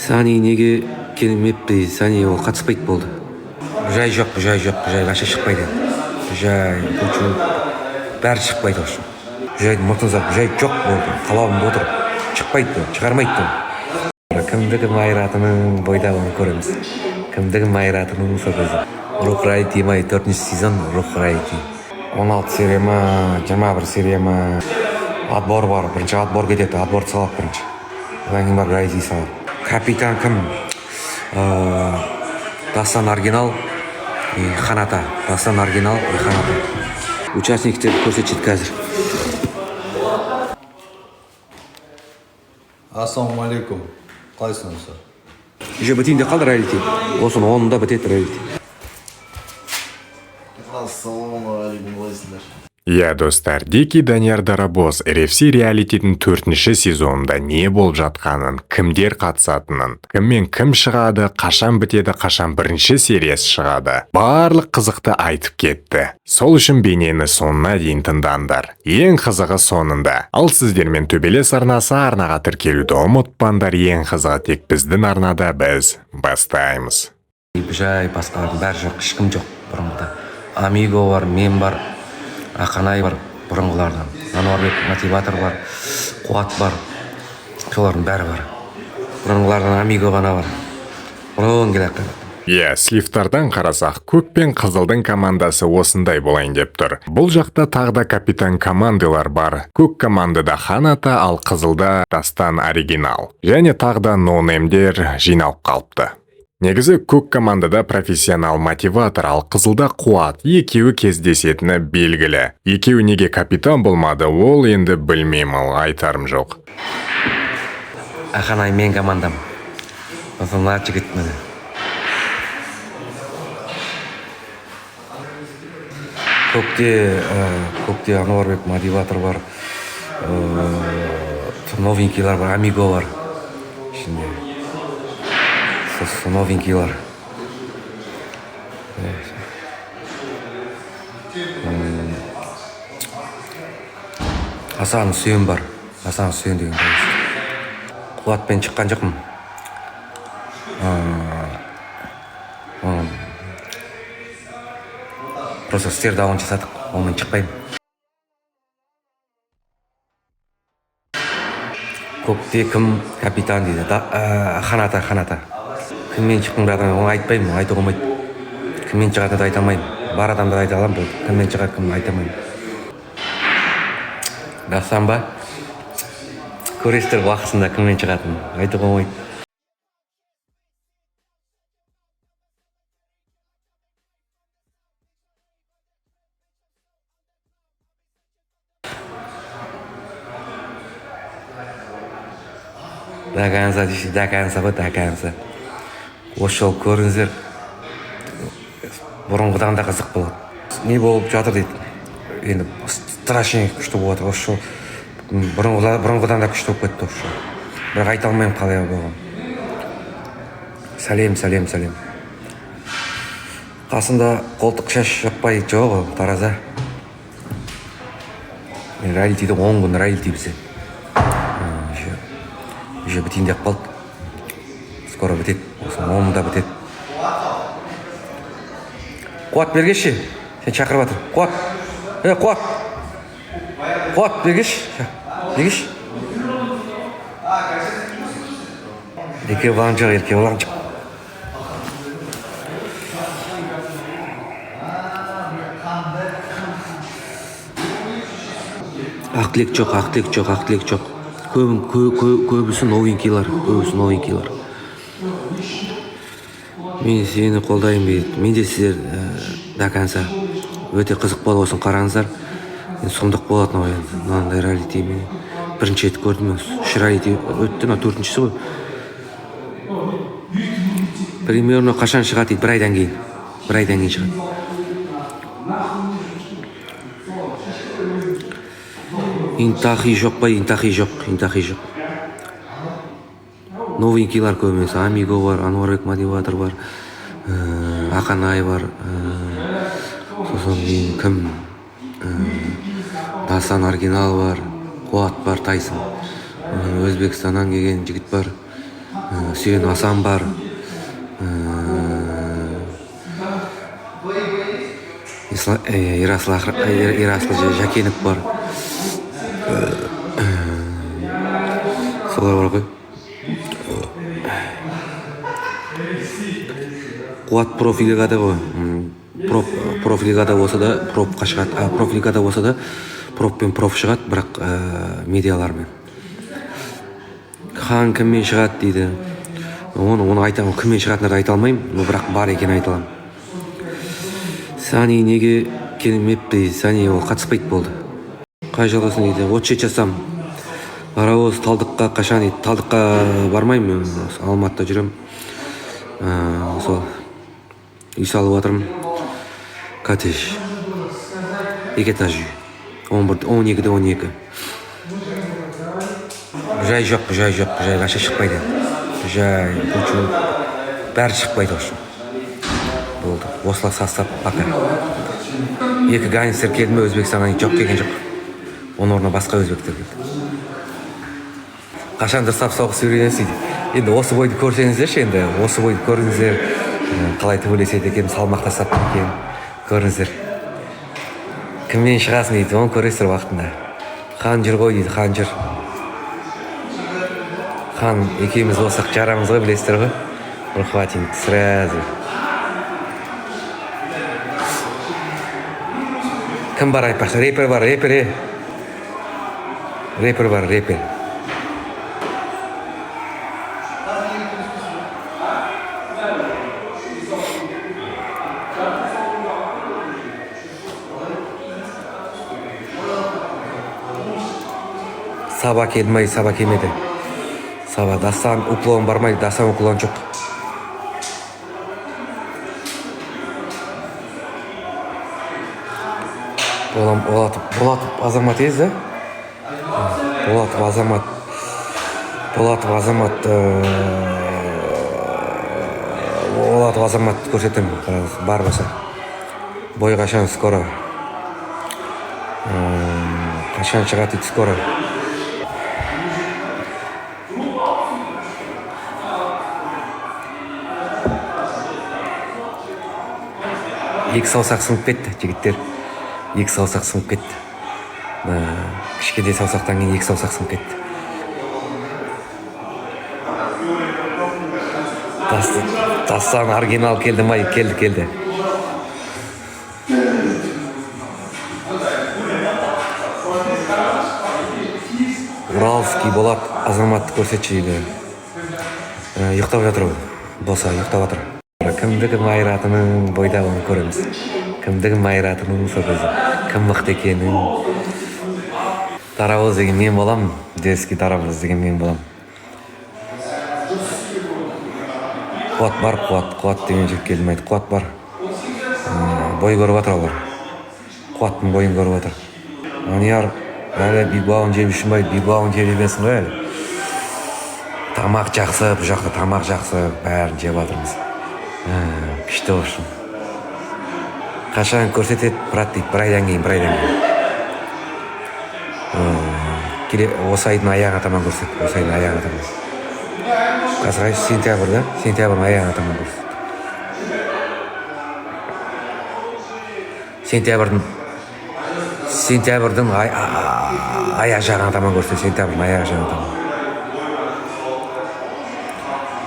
Сани неге келмепті, Сани ол қатыспайды болды. Жай жоқ, жай вообще шықпайды. Жай, бұлчу, бәрі шықпайды ошы. Жайдың мұтынзақ, жай жоқ болды. Қалауымда отыр, шықпайды, шығармайды. Кімдігім айыратының бойда оны көреміз. Кімдігім айыратының сол көзі. Рух Райти май 4-ші сезон Рух Райти. 16 серия ма, 21 серия ма. Отбор бар, бірінші отбор кетеді, отбор салады бірінші. Одан кейін бар Райти салады. Капитан кім? Дастан Оригинал и Ханата. Дастан Оригинал и Ханата. Участниктерді көрсетеді қазір. Ассалаумалейкум. Қалайсыңыздар? Уже бітейінде қалды реалити. Осының онында бітеді реалити. Ассалаумалейкум, қалайсыңдар? Иә достар, Дики Данияр Дарабоз RFC реалитетінің 4-ші сезонында не болып жатқанын, кімдер қатысатынын, кіммен кім шығады, қашан бітеді, қашан бірінші сериясы шығады, барлық қызықты айтып кетті. Сол үшін бейнені соңына дейін тыңдаңдар. Ең қызығы соңында. Ал сіздермен төбелес арнасы арнаға тіркелуді ұмытпаңдар. Ең қызығы тек біздің арнада, біз бастаймыз. Жай басқалардың бәрі жоқ, ешкім жоқ бұрынғыда. Амиго бар, мен бар. Ақанай бар бұрынғылардан, Ануарбек мотиватор бар, Қуат бар, солардың бәрі бар. Бұрынғылардан Амиго ғана бар. Бұрын келеді. Иә, слифтардан қарасақ, көк пен қызылдың командасы осындай болайын деп тұр. Бұл жақта тағда капитан командалар бар. Көк командада Ханата, ал қызылда Дастан Оригинал. Және тағда ноунеймдер жиналып қалыпты. Негізі көк командада профессионал мотиватор, ал қызылда Қуат. Екеуі кездесетіні белгілі. Екеуі неге капитан болмады, ол енді білмеймін, айтарым жоқ. Ақанай мен командам. Осынлар жігіт мені. Көкте Ануарбек мотиватор бар. Новенькийлар бар, Амиго бар. Новенькийлар. Асан Сүйен бар. Асан Сүйен деген қойыз. Қуатпен шыққан жоқпын. Просто стердауын жасадық. Онымен шықпаймын. Көкте кім капитан дейді. Ханата. Кіммен шыққандарын оны айтпаймын, айтуға болмайды. Кіммен шығатынды айта алмаймын. Бар адамды айта аламын, кіммен шығады, кіммен айта алмаймын. Дастан ба? Көресіздер уақытысында кіммен шығатынын айтуға болмайды. Даканса дейсіз, даканса. Осы жол көріңіздер, бұрынғыдан да қызық болады. Не болып жатыр дейді. Енді страшный күшті болады. Осы жол бұрынғыдан да күшті болып кетті осы жол. Бірақ айта алмаймын қалай болған. Сәлем. Қасында қолтық шаш жақпай жоқ, тараза. Реалитиді 10 күн реалити бізе. Уже бітейін деп қалды. Скоро бітеді. Осының 10-да бітеді. Қуат бергеші. Сен шақырып атыр. Қуат. Қуат. Қуат бергеш. Ерке болған жоқ. Ақтілек жоқ. Көбісі новенькийлар. Мен сені қолдайым дейді. Мен де сіздер даканса өте қызық болды, осын қараңыздар. Сұмдық болатын ой. Мынандай реалити мен бірінші рет көрдім. 3 реалити өтті, 4-шісі ғой. Примерно қашан шығады дейді, 1 айдан кейін шығады. Интахи жоқ. Новенькийлар көбімесі. Амиго бар, Ануарбек мотиватор бар, Ақанай бар, сосын кім, Дастан Оригинал бар, Қуат бар, Тайсын. Өзбекстаннан келген жігіт бар, сүйген Асан бар. Ерасыл Жакенов бар. Солар бар ғой. Қуат профилигада ғой. Профилигада болса да пропқа шығады. Профилигада болса да проп пен проф шығады, бірақ медиалармен. Хан кіммен шығады дейді. Оны айтамын, кіммен шығатынарды айта алмаймын, бірақ бар екен айта аламын. Сани неге келмепті? Сани ол қатыспайды болды. Қай жалғасын дейді. Отчет жасам. Паровоз Талдыққа қашан дейді. Талдыққа бармаймын, Алматыда жүрем. Сол үй салып жатырмын. Коттедж. 2 этаж үй. 12-де 12. Жай жоқ, вообще шықпайды. Жай, көчу, бәрі шықпайды үшін. Болды. Осылай састап, пока. 2 гангстер келді ме Өзбекстаннан, жоқ келген жоқ. Оның орнына басқа өзбектер келді. Қашан дұрыстап соғыс үйренесіз дейді. Енді осы бойды көрсеңіздерші, енді осы бойды көріңіздер, қалай төбелеседі екен, салмақ тастап екен, көріңіздер. Кіммен шығасың дейді, оны көресіздер уақытында. Хан жүр ғой дейді, хан жүр. Хан екеуміз болсақ жарамыз ғой, білесіздер ғой. Рухватин сразу. Кім бар айтпақшы? Рэпер бар, рэпер. Рэпер бар, рэпер. Саба келмей, саба келмеді. Саба, дастан уклон бармайды, дастан уклон жоқ. Болатов Азамат ез, да? Болатов Азамат көрсетім, бар болса. Бой қашан скоро. Қашан шығады скоро. Екі саусақ сынып кетті, жігіттер. Екі саусақ сынып кетті. Кішкеде саусақтан кейін 2 саусақ сынып кетті. Дастан оригинал келді ма? Келді. Уралский Болат Азаматты көрсетші дейді. Ұйықтап жатыр ол. Болса, ұйықтап жатыр. Кімдігім айыратының бойда оны көреміз. Кімдігім айыратының сөзі. Кім мықты екенін. Дарабоз деген мен болам. Дески Дарабоз деген мен болам. Қуат бар, қуат деген жек келмейді. Қуат бар. Бой көріп жатыр олар. Қуаттың бойын көріп жатыр. Анияр, әлі бигбауын жеп үшін бай, бигбауын жеп емесің ғой әлі. Тамақ жақсы, бұл жақта тамақ жақсы, бәрін жеп жатырмыз. Күшті olsun. Қашан көрсетеді, брат дейді, бір айдан кейін. Осы айдың аяғына таман көрсетеді, осы айдың аяғына таман. Қазір сентябрьда, сентябрьдің аяғына таман көрсетеді. Сентябрьдің аяқ жағына таман көрсетеді, сентябрьдің аяқ жағына таман.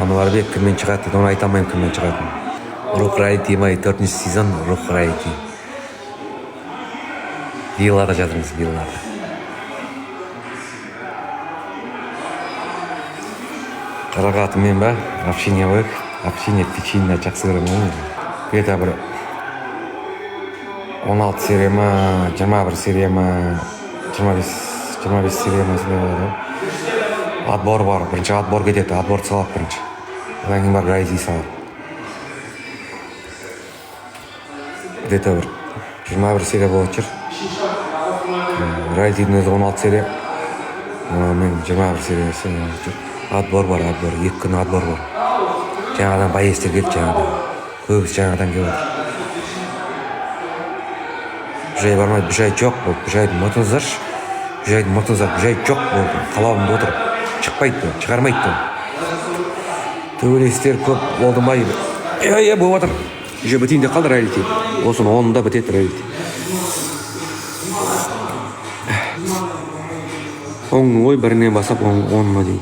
Ануарбек кіммен шығады, оны айта алмаймын кіммен шығатын. Рух Райти май 4-ші сезон Рух Райти. Виллада жатырмыз, виллада. Қарағатымен ба, общение ойық, общение печенье жақсы көремін. Где-то бір 16 серия ма, 21 серия ма, 25 серия ма сондай болады. Отбор бар, бірінші отбор кетеді, отбор салады бірінші. Одан кейін бар Райти салады. Где-то бір 21 серия болады жүр. Райтидің өзі 16 серия. Мен 21 серия жүр. Отбор бар, отбор. 2 күн отбор бар. Жаңадан байестер келді, жаңадан. Көбісі жаңадан келді. Бұжай бармайды, бұжай жоқ болды. Бұжайдың мотыңыздаршы. Бұжайдың мотыңыздар, бұжай жоқ болды. Қалауымда отырып. Шықпайды, шығармайды. Төбелестер көп болды ма? Болып жатыр. Уже бітейін де қалды реалити. Осыны онында бітеді реалити. Оң ой бірінен басап онына дейін.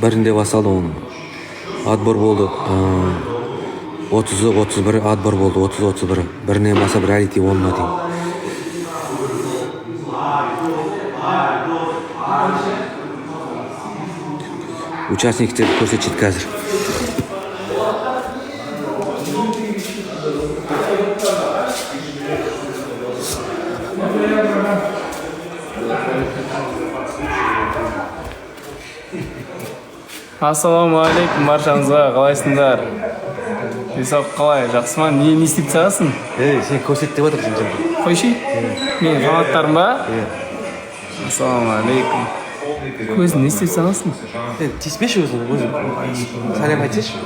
Бірінде басалды оның. Отбор болды. 30-31 отбор болды. 30-31. Бірінен басап реалити онына дейін. Участниктерді көрсетшеді қазір. Ассалаумағалейкум баршаңызға, қалайсыңдар? Денсаулық қалай, жақсы ма? Не істеп тастағансың? Сен көрсет деп отырсың. Қойшы? Менің фанаттарым ба? Ассалаумағалейкум. Көзін не істеп тастағансың? Тиіспеші өзің. Сәлем айтсайшы.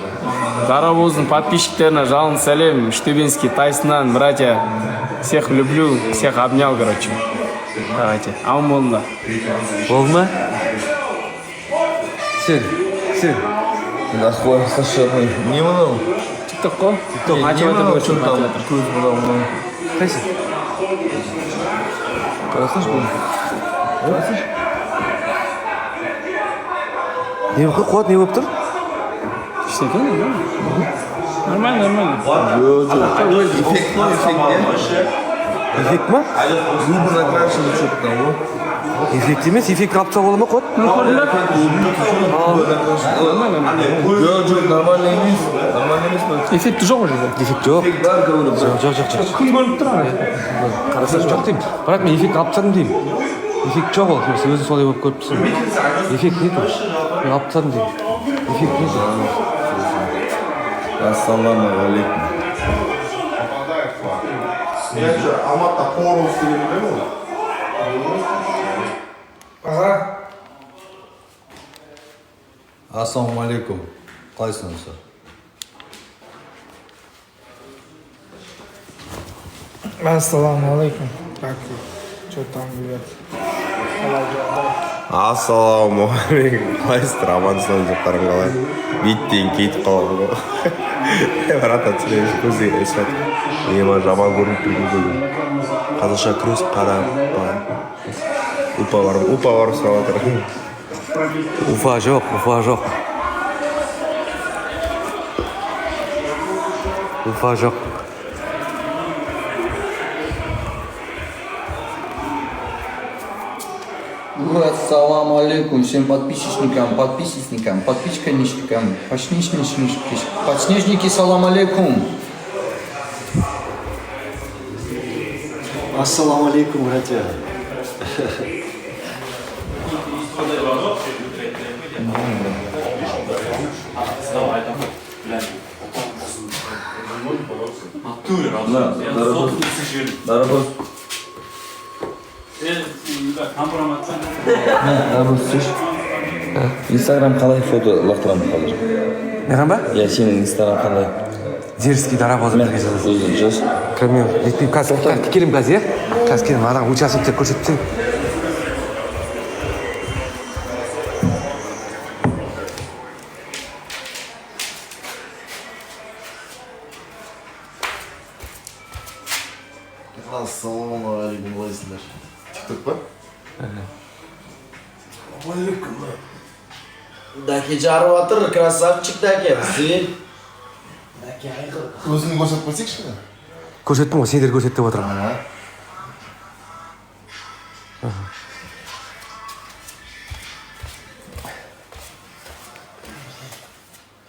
Дарабоздың подписчиктеріне жалын сәлем. Штыбинский, Тайсоннан, братья. Всех люблю, всех обнял, короче. Давайте, аман болыңдар. Болды ма? Сен. Нахуй, слушай, не мынау. Тикток қой? Что там? Көз мынау. Қайсы? Қарасаңшы бұл. Не қуат не болып тұр? Что-то, нормально. Эффект ма? Зубы накрашены, что-то там. Эффект емес, эффект қалыпса бола ма қуат? Жоқ, нормально емес. Нормально емес па? Эффекті жоқ уже. Эффект жоқ. Жоқ. Күн көрініп тұр. Қарасаң жоқ деймін. Бірақ мен эффект алып тастадым деймін. Эффект жоқ ол. Сен өзің солай болып көріп тұрсың. Эффект не тұр? Мен алып тастадым деймін. Эффект не тұр? Ассалаумағалейкум. Алматыда Порос деген білем ол? Ассалаумағалейкум. Қалайсыңыздар? Ассалаумалейкум. Как вы? Что там, ребят? Ассалаумағалейкум. Қалайсыздар, амансыздар, жақтарың қалай? Биттен кетіп қалады ғой. Брат, отсюда көзге есет. Ема жаман көрініп тұрған көзім. Қазақша күрес қара. Упа бар сұрап жатыр. Уфа жоқ. Уфа жоқ. Ассаламу алейкум всем подписчикам, подписчикам, подснежники, салам алейкум. Ассаламу алейкум, братья. Инстаграм қалай фото лақтырамын қазір? Маған ба? Я сенің инстаграм қалай? Дерзкий дарабозы бірге жазасың. Өзің жаз. Кірмеу. Жетпеймін. Қазір келем қазір, иә? Қазір келем. Адам участниктер көрсетсең. Ассалаумағалейкум, қалайсыңдар? Тикток па? Даке жарып жатыр, красавчик Даке, сен. Өзіңді көрсетіп көрсекші? Көрсеттім ғой, сендер көрсет деп отырмын.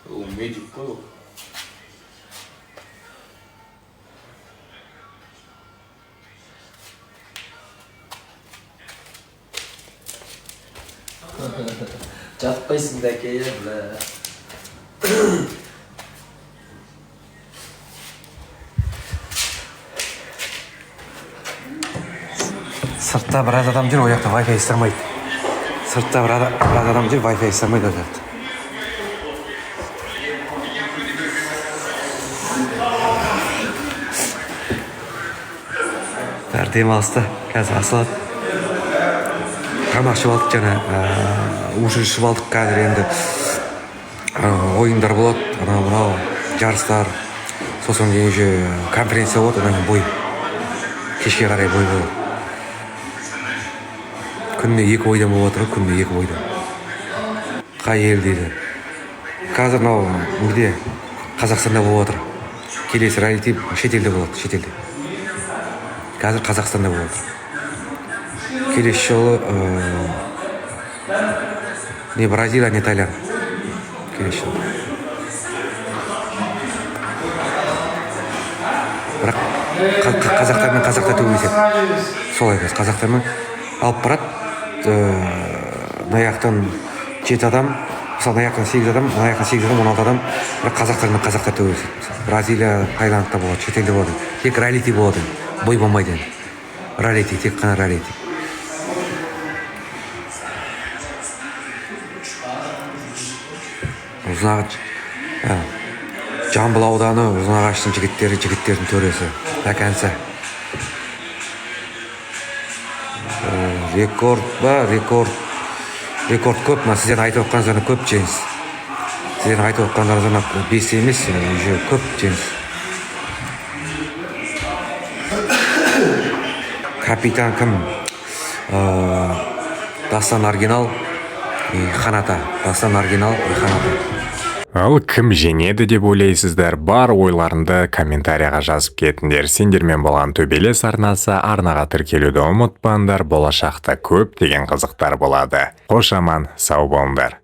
Ол медик қой ол. Жатпайсың Даке, я, бля. Сыртта біраз адам жүр, ояқта Wi-Fi істемейді. Сыртта біраз адам жүр, Wi-Fi істемейді ояқта. Бәрі демалыста, қазір асылады. тамақ ішіп алдық жана ужин ішіп алдық. Қазір енді ойындар болады, мынау жарыстар, сосын кейін уже конференция болады, одан кейін бой. Кешке қарай бой болады. Күніне 2 ойдан болып отыр, күніне 2 ойдан. Қай ел дейді. Қазір мынау неде Қазақстанда болып отыр. Келесі реалити шетелде болады, шетелде. Қазір Қазақстанда болып отыр. Келесі жолы не Бразилия, не Италия. Келесі жолы. Бірақ қазақтармен қазақтар төбелеседі. Солай емес, қазақтармен алып барады. Наяқтан 7 адам, мысалы наяқтан 8 адам, наяқтан 8 адам, 16 адам, бірақ қазақтармен қазақтар төбелеседі. Бразилия, Таиландта болады, шетелде болады. Тек реалити болады. Бой болмайды. Реалити, тек қана реалити. Жамбыл ауданы Ұзынағаштың жігіттердің төресі. Әкәнсі. Рекорд ба? Рекорд көп. Сізден айтып отқандарына көп жеңіс. Сізден айтып отқандарына 5 емес, уже көп жеңіс. Капитан кім? Дастан Оригинал и Ханата. Дастан Оригинал и Ханата. Ал кім жеңеді деп ойлайсыздар? Бар ойларыңды комментарияға жазып кетіңдер. Сендермен болған төбелес арнасы, арнаға тіркелуді ұмытпаңдар. Болашақта көп деген қызықтар болады. Қош аман, сау болыңдар.